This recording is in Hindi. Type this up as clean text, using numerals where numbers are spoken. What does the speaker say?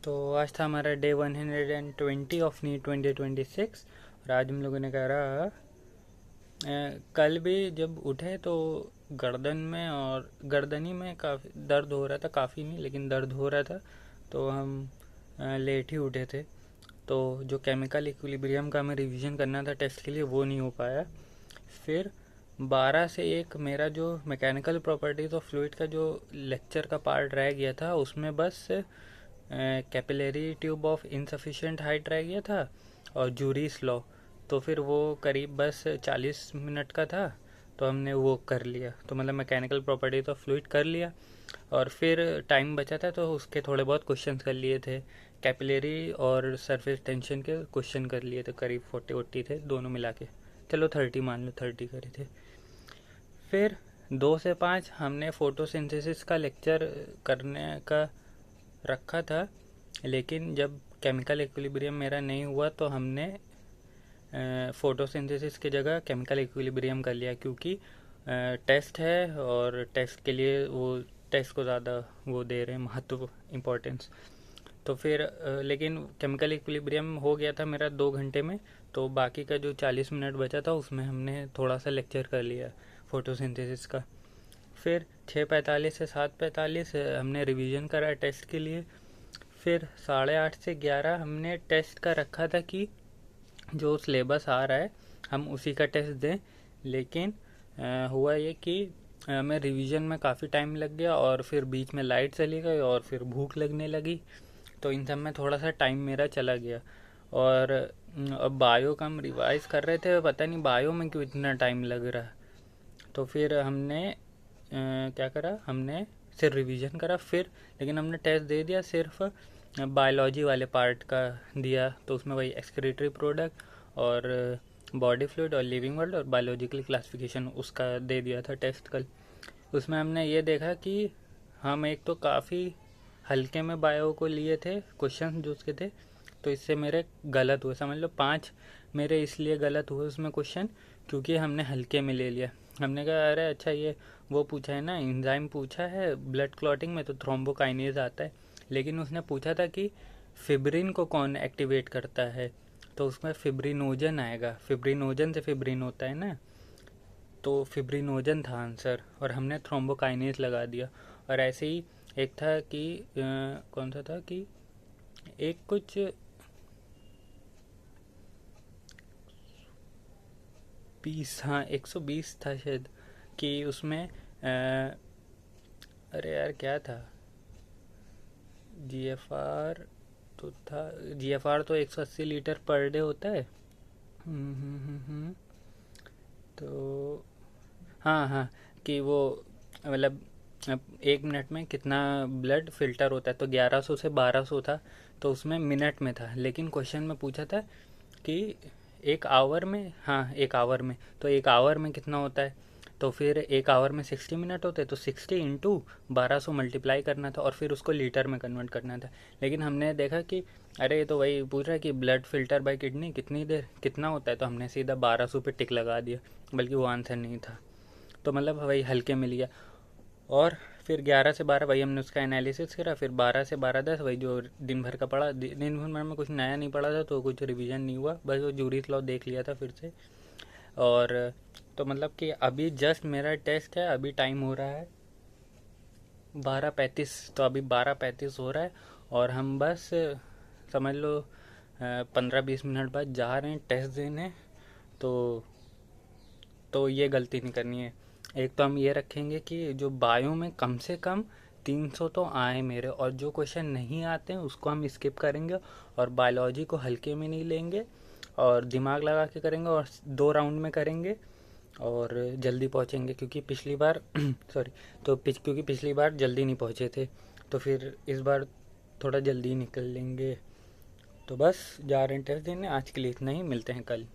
तो आज था हमारा डे 120 ऑफ नी 2026 और आज हम लोगों ने करा कल भी जब उठे तो गर्दन में और गर्दनी में काफ़ी दर्द हो रहा था, काफ़ी नहीं लेकिन दर्द हो रहा था। तो हम लेट ही उठे थे। तो जो केमिकल इक्विलिब्रियम का हमें रिवीजन करना था टेस्ट के लिए वो नहीं हो पाया। फिर 12 से 1 मेरा जो मैकेनिकल प्रॉपर्टीज ऑफ फ्लूइड का जो लेक्चर का पार्ट रह गया था उसमें बस capillary tube of insufficient height रह गया था और जूरीस लॉ। तो फिर वो करीब बस 40 मिनट का था तो हमने वो कर लिया। तो मतलब मैकेनिकल प्रॉपर्टीज ऑफ फ्लूइड कर लिया और फिर टाइम बचा था तो उसके थोड़े बहुत क्वेश्चन कर लिए थे। कैपिलरी और सरफेस टेंशन के क्वेश्चन कर लिए थे, करीब 40 थे दोनों मिला के। चलो 30 मान लो, 30 करे थे। फिर 2 से 5 हमने फोटोसिंथेसिस का लेक्चर करने का रखा था, लेकिन जब केमिकल इक्विलिब्रियम मेरा नहीं हुआ तो हमने फोटोसिंथेसिस की जगह केमिकल इक्विलिब्रियम कर लिया, क्योंकि टेस्ट है और टेस्ट के लिए वो टेस्ट को ज़्यादा वो दे रहे हैं महत्व, इम्पोर्टेंस। तो फिर लेकिन केमिकल इक्विलिब्रियम हो गया था मेरा 2 घंटे में। तो बाकी का जो 40 मिनट बचा था उसमें हमने थोड़ा सा लेक्चर कर लिया फोटोसिंथेसिस का। फिर 6:45 से 7:45 हमने रिवीजन करा टेस्ट के लिए। फिर 8:30 से 11 हमने टेस्ट का रखा था कि जो सिलेबस आ रहा है हम उसी का टेस्ट दें। लेकिन हुआ ये कि हमें रिवीजन में काफ़ी टाइम लग गया और फिर बीच में लाइट चली गई और फिर भूख लगने लगी। तो इन सब में थोड़ा सा टाइम मेरा चला गया। और अब बायो का हम रिवाइज कर रहे थे, पता नहीं बायो में क्यों इतना टाइम लग रहा। तो फिर हमने क्या करा, हमने सिर्फ रिवीजन करा। फिर लेकिन हमने टेस्ट दे दिया, सिर्फ बायोलॉजी वाले पार्ट का दिया। तो उसमें वही एक्सक्रीटरी प्रोडक्ट और बॉडी फ्लूइड और लिविंग वर्ल्ड और बायोलॉजिकल क्लासिफिकेशन उसका दे दिया था टेस्ट कल। उसमें हमने ये देखा कि हम एक तो काफ़ी हल्के में बायो को लिए थे क्वेश्चन जो उसके थे, तो इससे मेरे गलत हुए। समझ लो 5 मेरे इसलिए गलत हुए उसमें क्वेश्चन क्योंकि हमने हल्के में ले लिया। हमने कहा अरे अच्छा ये वो पूछा है ना, एंजाइम पूछा है ब्लड क्लॉटिंग में तो थ्रोम्बोकाइनेज आता है, लेकिन उसने पूछा था कि फिब्रिन को कौन एक्टिवेट करता है, तो उसमें फिब्रिनोजन आएगा। फिब्रिनोजन से फिब्रिन होता है ना, तो फिब्रिनोजन था आंसर और हमने थ्रोम्बोकाइनेज लगा दिया। और ऐसे ही एक था कि कौन सा था कि एक कुछ 20, हाँ 120 था शायद, कि उसमें अरे यार क्या था, जीएफआर तो था। जीएफआर तो 180 लीटर पर डे होता है। तो हाँ हाँ, कि वो मतलब 1 मिनट में कितना ब्लड फिल्टर होता है, तो 1100 से 1200 था। तो उसमें मिनट में था, लेकिन क्वेश्चन में पूछा था कि 1 आवर में, हाँ 1 आवर में, तो 1 आवर में कितना होता है। तो फिर 1 आवर में 60 मिनट होते, तो 60 इंटू 1200 मल्टीप्लाई करना था और फिर उसको लीटर में कन्वर्ट करना था। लेकिन हमने देखा कि अरे ये तो वही पूछ रहा है कि ब्लड फिल्टर बाय किडनी कितनी देर कितना होता है, तो हमने सीधा 1200 पे टिक लगा दिया, बल्कि वो आंसर नहीं था। तो मतलब वही हल्के में लिया। और फिर 11 से 12 वही हमने उसका एनालिसिस करा। फिर 12 से 12:10 वही जो दिन भर का पढ़ा। दिन भर में कुछ नया नहीं पढ़ा था तो कुछ रिवीजन नहीं हुआ, बस वो जूरीस लॉ देख लिया था फिर से। और तो मतलब कि अभी जस्ट मेरा टेस्ट है, अभी टाइम हो रहा है 12:35, तो अभी 12:35 हो रहा है और हम बस समझ लो 15-20 मिनट बाद जा रहे हैं टेस्ट देने। तो ये गलती नहीं करनी है। एक तो हम ये रखेंगे कि जो बायो में कम से कम 300 तो आए मेरे, और जो क्वेश्चन नहीं आते हैं उसको हम स्किप करेंगे और बायोलॉजी को हल्के में नहीं लेंगे और दिमाग लगा के करेंगे और 2 राउंड में करेंगे और जल्दी पहुंचेंगे, क्योंकि पिछली बार सॉरी, क्योंकि पिछली बार जल्दी नहीं पहुंचे थे, तो फिर इस बार थोड़ा जल्दी निकल लेंगे। तो बस जा रहे हैं टेस्ट देने। आज के लिए इतना ही, मिलते हैं कल।